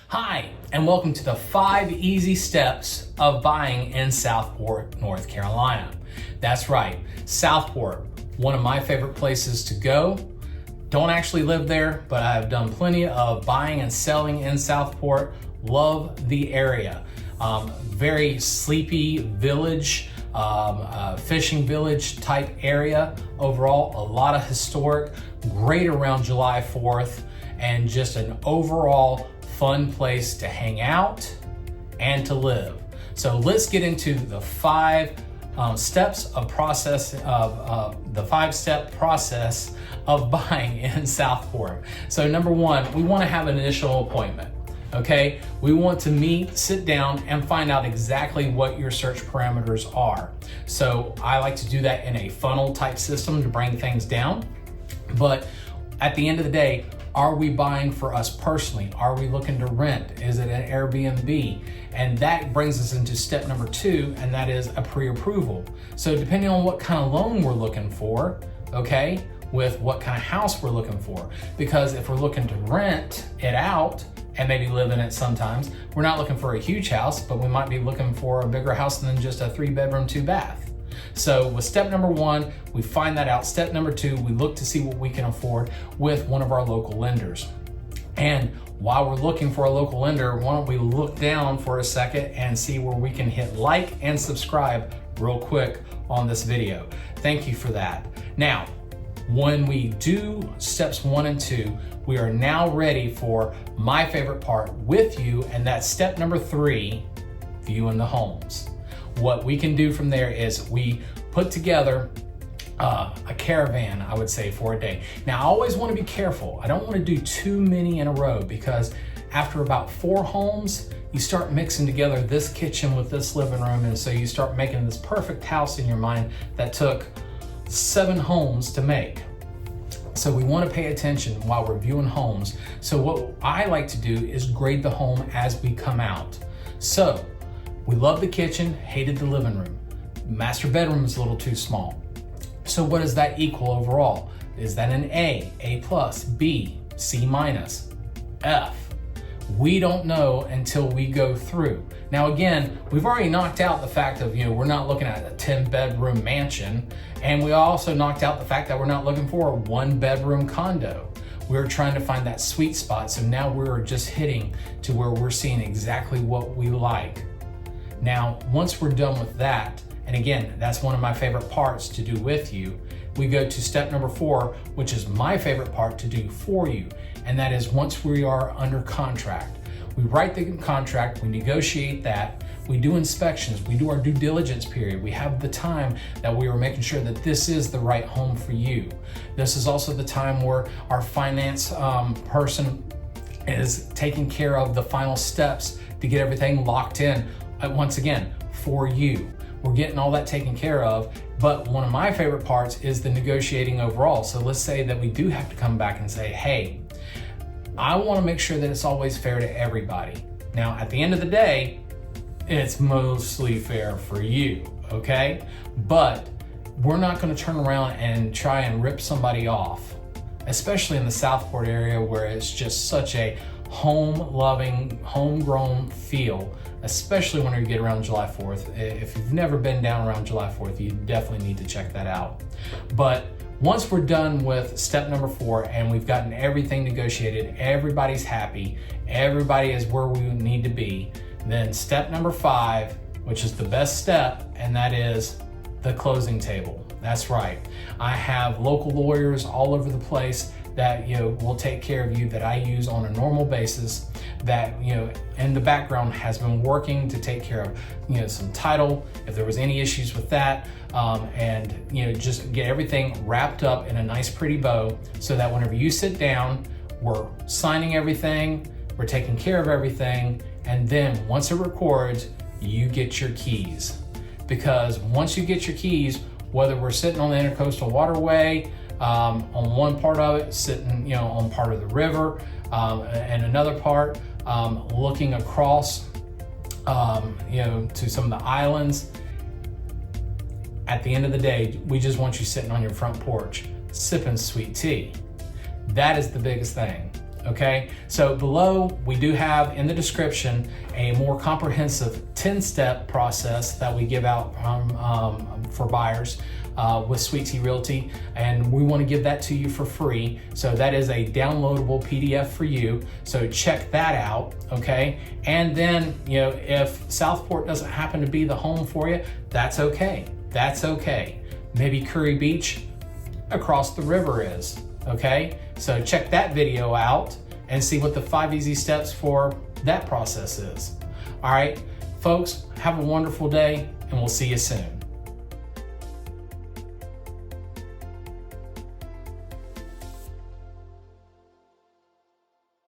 Hi, and welcome to the 5 easy steps of buying in Southport, North Carolina. That's right, Southport, one of my favorite places to go. Don't actually live there, but I've done plenty of buying and selling in Southport. Love the area. Very sleepy village, fishing village type area. Overall, a lot of historic, great around July 4th, and just an overall fun place to hang out and to live. So let's get into the 5 steps of process of the 5-step process of buying in Southport. So number 1, we want to have an initial appointment. Okay, we want to meet, sit down, and find out exactly what your search parameters are. So I like to do that in a funnel type system to bring things down. But at the end of the day, are we buying for us personally? Are we looking to rent? Is it an Airbnb? And that brings us into step number 2, and that is a pre-approval. So depending on what kind of loan we're looking for, okay, with what kind of house we're looking for. Because if we're looking to rent it out and maybe live in it sometimes, we're not looking for a huge house, but we might be looking for a bigger house than just a 3-bedroom, 2-bath. So with step number 1, we find that out. Step number 2, we look to see what we can afford with one of our local lenders. And while we're looking for a local lender, why don't we look down for a second and see where we can hit like and subscribe real quick on this video. Thank you for that. Now, when we do steps 1 and 2, we are now ready for my favorite part with you, and that's step number 3, viewing the homes. What we can do from there is we put together a caravan, I would say, for a day. Now, I always want to be careful. I don't want to do too many in a row, because after about 4 homes, you start mixing together this kitchen with this living room, and so you start making this perfect house in your mind that took 7 homes to make. So we want to pay attention while we're viewing homes. So what I like to do is grade the home as we come out. So we love the kitchen, hated the living room. Master bedroom is a little too small. So what does that equal overall? Is that an A, A+, B, C-, F? We don't know until we go through. Now again, we've already knocked out the fact of, we're not looking at a 10-bedroom mansion, and we also knocked out the fact that we're not looking for a 1-bedroom condo. We're trying to find that sweet spot, so now we're just hitting to where we're seeing exactly what we like. Now, once we're done with that, and again, that's one of my favorite parts to do with you, we go to step number 4, which is my favorite part to do for you, and that is once we are under contract. We write the contract, we negotiate that, we do inspections, we do our due diligence period, we have the time that we are making sure that this is the right home for you. This is also the time where our finance person is taking care of the final steps to get everything locked in, once again, for you. We're getting all that taken care of, but one of my favorite parts is the negotiating overall. So let's say that we do have to come back and say, hey, I want to make sure that it's always fair to everybody. Now, at the end of the day, it's mostly fair for you, okay? But we're not going to turn around and try and rip somebody off, especially in the Southport area where it's just such a home-loving, homegrown feel, especially when you get around July 4th. If you've never been down around July 4th, you definitely need to check that out. But once we're done with step number 4 and we've gotten everything negotiated, everybody's happy, everybody is where we need to be, then step number 5, which is the best step, and that is the closing table. That's right. I have local lawyers all over the place that will take care of you, that I use on a normal basis, that in the background has been working to take care of some title if there was any issues with that, and just get everything wrapped up in a nice pretty bow, so that whenever you sit down, we're signing everything, we're taking care of everything, and then once it records, you get your keys. Because once you get your keys, whether we're sitting on the Intercoastal Waterway, on one part of it, sitting on part of the river, and another part looking across to some of the islands, at the end of the day, we just want you sitting on your front porch sipping sweet tea. That is the biggest thing, Okay, so below we do have in the description a more comprehensive 10-step process that we give out for buyers with Sweet Tea Realty, and we want to give that to you for free. So that is a downloadable PDF for you. So check that out, okay? And then, you know, if Southport doesn't happen to be the home for you, that's okay. That's okay. Maybe Curry Beach across the river is, okay? So check that video out and see what the 5 easy steps for that process is. All right, folks, have a wonderful day, and we'll see you soon.